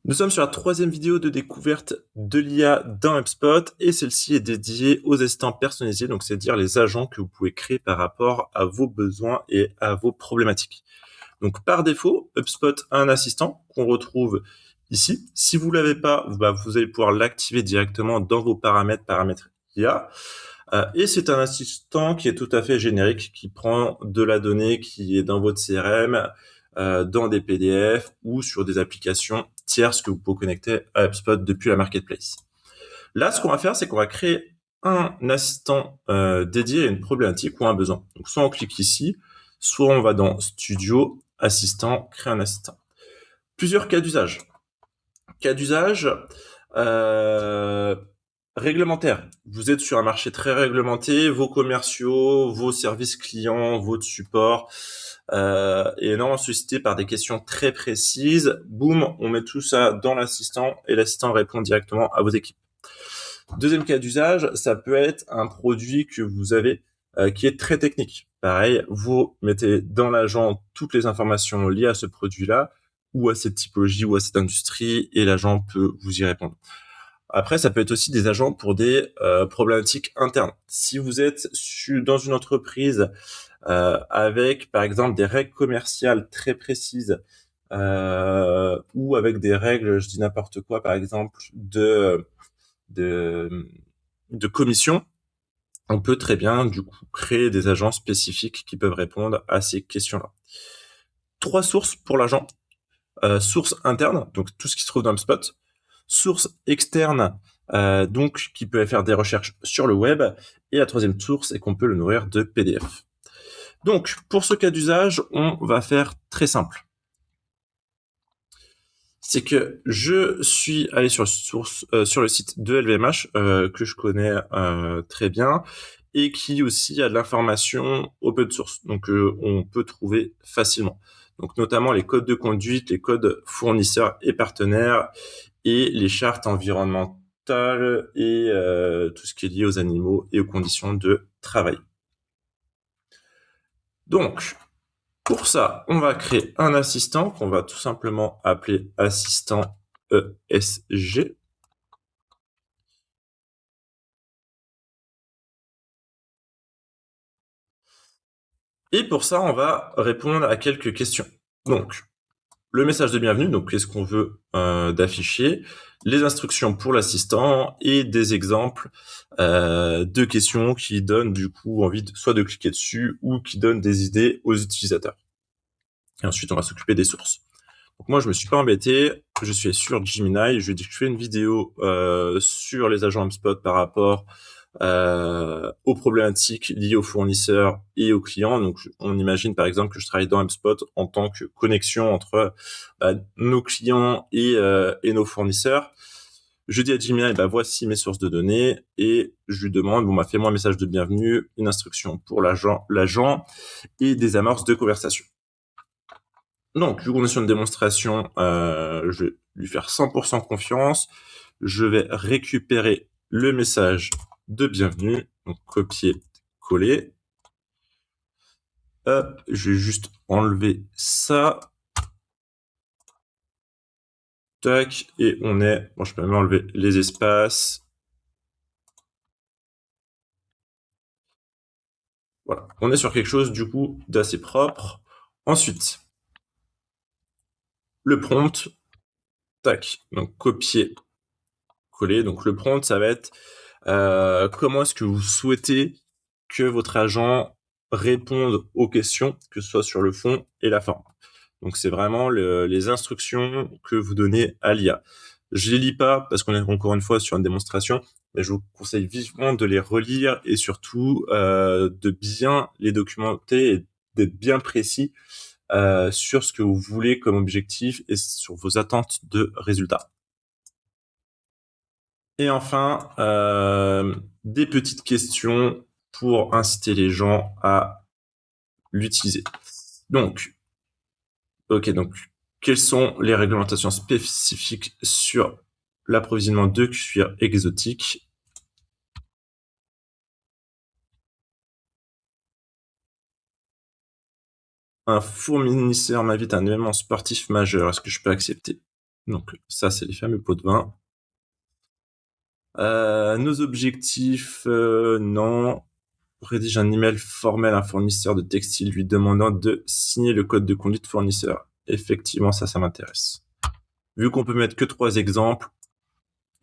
Nous sommes sur la troisième vidéo de découverte de l'IA dans HubSpot et celle-ci est dédiée aux assistants personnalisés, donc c'est-à-dire les agents que vous pouvez créer par rapport à vos besoins et à vos problématiques. Donc par défaut, HubSpot a un assistant qu'on retrouve ici. Si vous l'avez pas, vous allez pouvoir l'activer directement dans vos paramètres IA. Et c'est un assistant qui est tout à fait générique, qui prend de la donnée qui est dans votre CRM, dans des PDF ou sur des applications tierces que vous pouvez connecter à HubSpot depuis la marketplace. Là, ce qu'on va faire, c'est qu'on va créer un assistant dédié à une problématique ou à un besoin. Donc, soit on clique ici, soit on va dans Studio, Assistant, créer un assistant. Plusieurs cas d'usage. Cas d'usage réglementaire. Vous êtes sur un marché très réglementé, vos commerciaux, vos services clients, votre support est énormément sollicité par des questions très précises. Boum, on met tout ça dans l'assistant et l'assistant répond directement à vos équipes. Deuxième cas d'usage, ça peut être un produit que vous avez qui est très technique. Pareil, vous mettez dans l'agent toutes les informations liées à ce produit-là ou à cette typologie ou à cette industrie et l'agent peut vous y répondre. Après, ça peut être aussi des agents pour des problématiques internes. Si vous êtes dans une entreprise avec, par exemple, des règles commerciales très précises ou avec des règles, je dis n'importe quoi, par exemple, de, de commission, on peut très bien, du coup, créer des agents spécifiques qui peuvent répondre à ces questions-là. 3 sources pour l'agent. Source interne, donc tout ce qui se trouve dans HubSpot. Source externe, donc qui peut faire des recherches sur le web. Et la troisième source est qu'on peut le nourrir de PDF. Donc, pour ce cas d'usage, on va faire très simple. C'est que je suis allé sur le site de LVMH, que je connais très bien, et qui aussi a de l'information open source, donc on peut trouver facilement. Donc notamment les codes de conduite, les codes fournisseurs et partenaires, et les chartes environnementales et tout ce qui est lié aux animaux et aux conditions de travail. Donc, pour ça, on va créer un assistant qu'on va tout simplement appeler assistant ESG. Et pour ça, on va répondre à quelques questions. Donc, le message de bienvenue, donc qu'est-ce qu'on veut d'afficher, les instructions pour l'assistant et des exemples de questions qui donnent du coup envie soit de cliquer dessus ou qui donnent des idées aux utilisateurs. Et ensuite, on va s'occuper des sources. Donc moi, je me suis pas embêté, je suis sur Gemini, je lui ai dit que je fais une vidéo sur les agents HubSpot par rapport aux problématiques liées aux fournisseurs et aux clients. Donc, on imagine par exemple que je travaille dans HubSpot en tant que connexion entre nos clients et nos fournisseurs. Je dis à Gemini, voici mes sources de données et je lui demande, fais-moi un message de bienvenue, une instruction pour l'agent et des amorces de conversation. Donc, vu qu'on est sur une démonstration, je vais lui faire 100% confiance. Je vais récupérer le message de bienvenue, donc copier, coller. Hop, je vais juste enlever ça. Tac, et on est... Bon, je peux même enlever les espaces. Voilà, on est sur quelque chose, du coup, d'assez propre. Ensuite, le prompt. Tac, donc copier, coller. Donc le prompt, ça va être comment est-ce que vous souhaitez que votre agent réponde aux questions, que ce soit sur le fond et la forme. Donc c'est vraiment les instructions que vous donnez à l'IA. Je les lis pas parce qu'on est encore une fois sur une démonstration, mais je vous conseille vivement de les relire et surtout de bien les documenter et d'être bien précis sur ce que vous voulez comme objectif et sur vos attentes de résultats. Et enfin, des petites questions pour inciter les gens à l'utiliser. Donc, donc, quelles sont les réglementations spécifiques sur l'approvisionnement de cuir exotique? Un fournisseur m'invite à un événement sportif majeur. Est-ce que je peux accepter? Donc ça, c'est les fameux pots de vin. Nos objectifs, non. Rédige un email formel à un fournisseur de textile lui demandant de signer le code de conduite fournisseur. Effectivement, ça m'intéresse. Vu qu'on peut mettre que 3 exemples,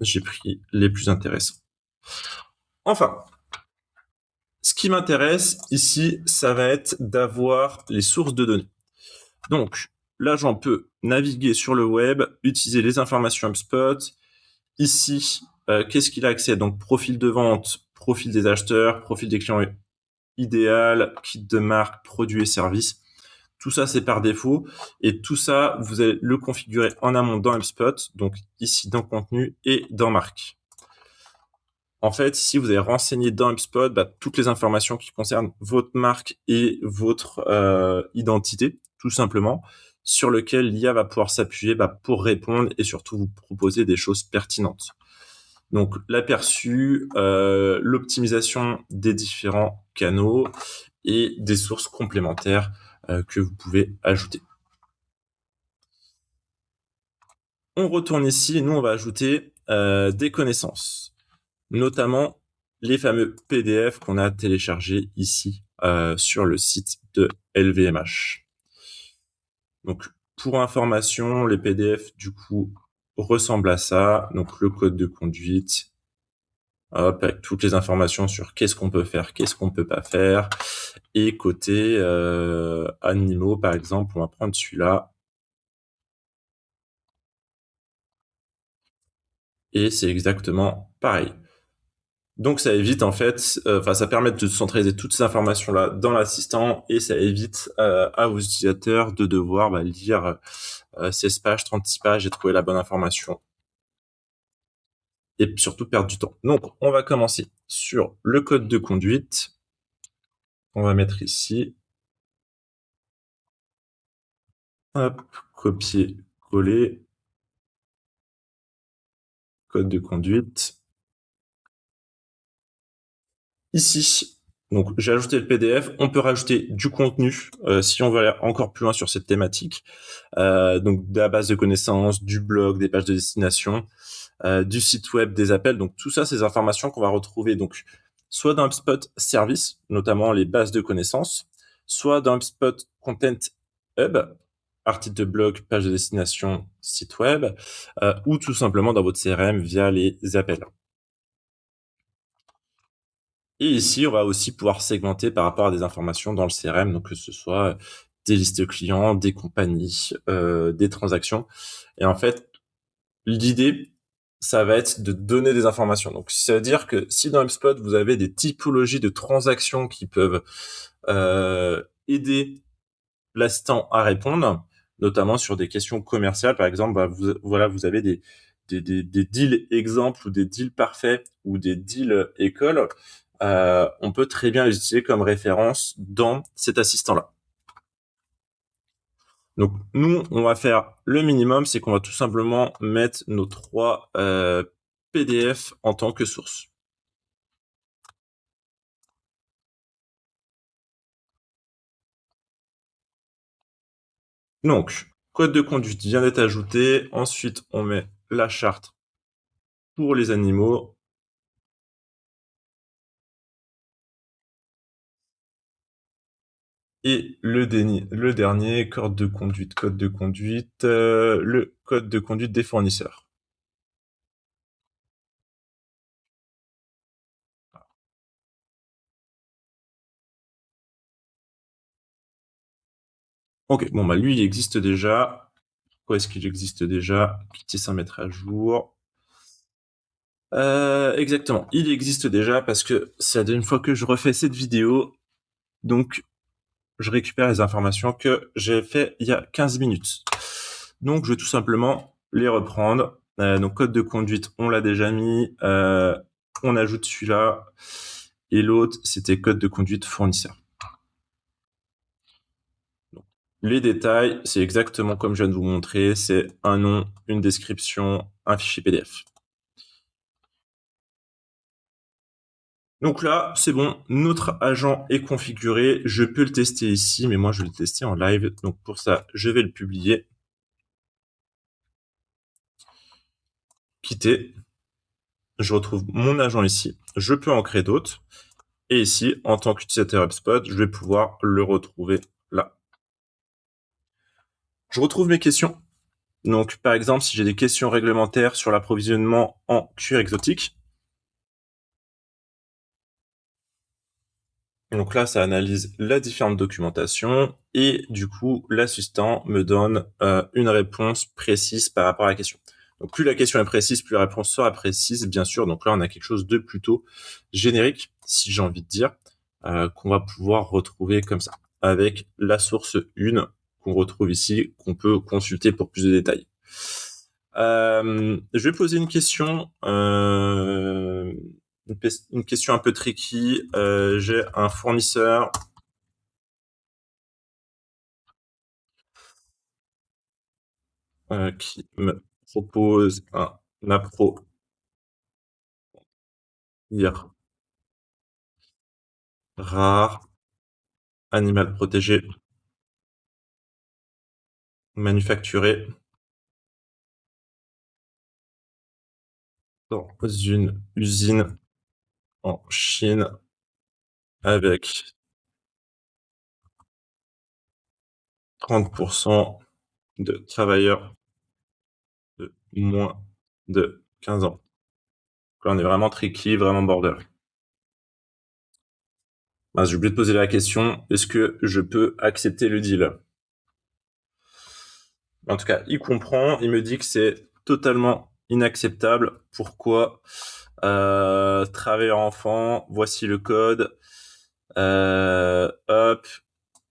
j'ai pris les plus intéressants. Enfin, ce qui m'intéresse ici, ça va être d'avoir les sources de données. Donc, l'agent peut naviguer sur le web, utiliser les informations HubSpot. Ici, qu'est-ce qu'il a accès? Donc, profil de vente, profil des acheteurs, profil des clients idéal, kit de marque, produits et services. Tout ça, c'est par défaut. Et tout ça, vous allez le configurer en amont dans HubSpot. Donc, ici, dans contenu et dans marque. En fait, ici, vous allez renseigner dans HubSpot toutes les informations qui concernent votre marque et votre identité, tout simplement, sur lequel l'IA va pouvoir s'appuyer pour répondre et surtout vous proposer des choses pertinentes. Donc, l'aperçu, l'optimisation des différents canaux et des sources complémentaires que vous pouvez ajouter. On retourne ici et nous, on va ajouter des connaissances, notamment les fameux PDF qu'on a téléchargés ici sur le site de LVMH. Donc, pour information, les PDF, du coup, ressemblent à ça. Donc, le code de conduite, hop, avec toutes les informations sur qu'est-ce qu'on peut faire, qu'est-ce qu'on peut pas faire. Et côté animaux, par exemple, on va prendre celui-là. Et c'est exactement pareil. Donc ça évite en fait, ça permet de centraliser toutes ces informations-là dans l'assistant et ça évite à vos utilisateurs de devoir lire 16 pages, 36 pages et trouver la bonne information. Et surtout perdre du temps. Donc on va commencer sur le code de conduite. On va mettre ici. Hop, copier, coller. Code de conduite. Ici, donc j'ai ajouté le PDF. On peut rajouter du contenu si on veut aller encore plus loin sur cette thématique. Donc de la base de connaissances, du blog, des pages de destination, du site web, des appels. Donc tout ça, ces informations qu'on va retrouver donc soit dans HubSpot Service, notamment les bases de connaissances, soit dans HubSpot Content Hub, article de blog, page de destination, site web, ou tout simplement dans votre CRM via les appels. Et ici, on va aussi pouvoir segmenter par rapport à des informations dans le CRM, donc que ce soit des listes clients, des compagnies, des transactions. Et en fait, l'idée, ça va être de donner des informations. Donc, ça veut dire que si dans HubSpot, vous avez des typologies de transactions qui peuvent aider l'assistant à répondre, notamment sur des questions commerciales, par exemple, vous avez des deals exemples ou des deals parfaits ou des deals écoles, on peut très bien les utiliser comme référence dans cet assistant-là. Donc, nous, on va faire le minimum, c'est qu'on va tout simplement mettre nos 3 PDF en tant que source. Donc, code de conduite vient d'être ajouté. Ensuite, on met la charte pour les animaux. Et le dernier, code de conduite, le code de conduite des fournisseurs. Ok, bon lui il existe déjà. Pourquoi est-ce qu'il existe déjà? Quitter sans mettre à jour. Exactement, il existe déjà parce que c'est la deuxième fois que je refais cette vidéo. Donc je récupère les informations que j'ai fait il y a 15 minutes. Donc je vais tout simplement les reprendre. Donc code de conduite, on l'a déjà mis. On ajoute celui-là. Et l'autre, c'était code de conduite fournisseur. Donc, les détails, c'est exactement comme je viens de vous montrer. C'est un nom, une description, un fichier PDF. Donc là, c'est bon, notre agent est configuré. Je peux le tester ici, mais moi, je vais le tester en live. Donc pour ça, je vais le publier. quitter. Je retrouve mon agent ici. Je peux en créer d'autres. Et ici, en tant qu'utilisateur HubSpot, je vais pouvoir le retrouver là. Je retrouve mes questions. Donc, par exemple, si j'ai des questions réglementaires sur l'approvisionnement en cuir exotique, donc là, ça analyse la différente documentation et du coup, l'assistant me donne une réponse précise par rapport à la question. Donc, plus la question est précise, plus la réponse sera précise, bien sûr. Donc là, on a quelque chose de plutôt générique, si j'ai envie de dire, qu'on va pouvoir retrouver comme ça, avec la source 1 qu'on retrouve ici, qu'on peut consulter pour plus de détails. Je vais poser une question un peu tricky. J'ai un fournisseur qui me propose un appro hier rare, animal protégé, manufacturé dans une usine en Chine avec 30% de travailleurs de moins de 15 ans. Là, on est vraiment tricky, vraiment border. J'ai oublié de poser la question, est-ce que je peux accepter le deal? En tout cas, il comprend, il me dit que c'est totalement inacceptable. Pourquoi? Travailleur enfant, voici le code. Hop.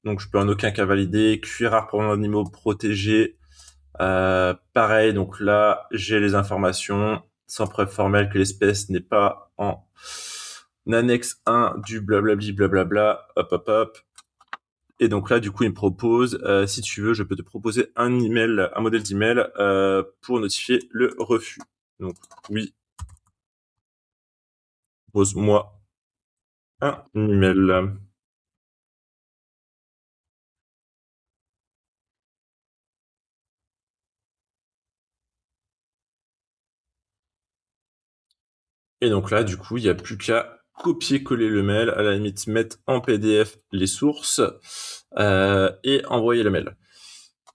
Donc, je peux en aucun cas valider. Cuir rare pour animaux protégés. Pareil, donc là, j'ai les informations sans preuve formelle que l'espèce n'est pas en annexe 1 du blablabli blablabla. Hop, hop, hop. Et donc là, du coup, il me propose, si tu veux, je peux te proposer un modèle d'email pour notifier le refus. Donc oui, pose-moi un email. Et donc là, du coup, il n'y a plus qu'à copier-coller le mail, à la limite mettre en PDF les sources et envoyer le mail.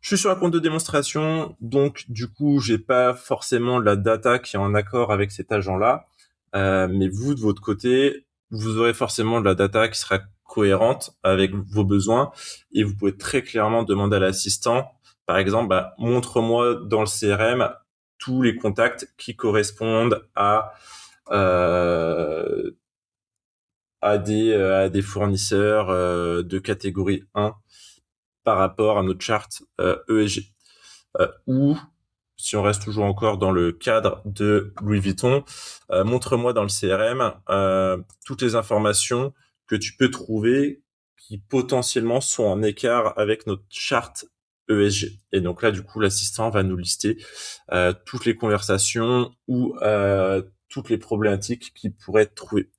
Je suis sur un compte de démonstration, donc du coup, j'ai pas forcément la data qui est en accord avec cet agent-là, mais vous, de votre côté, vous aurez forcément de la data qui sera cohérente avec vos besoins, et vous pouvez très clairement demander à l'assistant, par exemple, montre-moi dans le CRM tous les contacts qui correspondent euh, à des fournisseurs de catégorie 1 par rapport à notre charte ESG. Ou si on reste toujours encore dans le cadre de Louis Vuitton, montre-moi dans le CRM toutes les informations que tu peux trouver qui potentiellement sont en écart avec notre charte ESG. Et donc là, du coup, l'assistant va nous lister toutes les conversations ou toutes les problématiques qu'il pourrait trouver.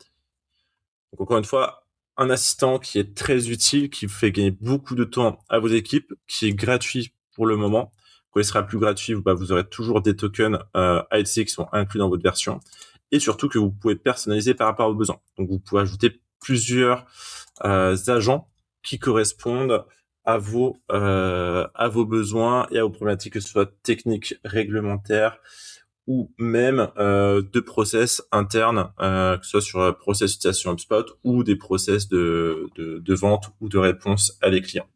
Donc encore une fois, un assistant qui est très utile, qui vous fait gagner beaucoup de temps à vos équipes, qui est gratuit pour le moment. Quand il sera plus gratuit, vous aurez toujours des tokens ALC qui sont inclus dans votre version. Et surtout que vous pouvez personnaliser par rapport à vos besoins. Donc vous pouvez ajouter plusieurs agents qui correspondent à vos besoins et à vos problématiques, que ce soit techniques, réglementaires, ou même de process internes, que ce soit sur process utilisation HubSpot ou des process de vente ou de réponse à des clients.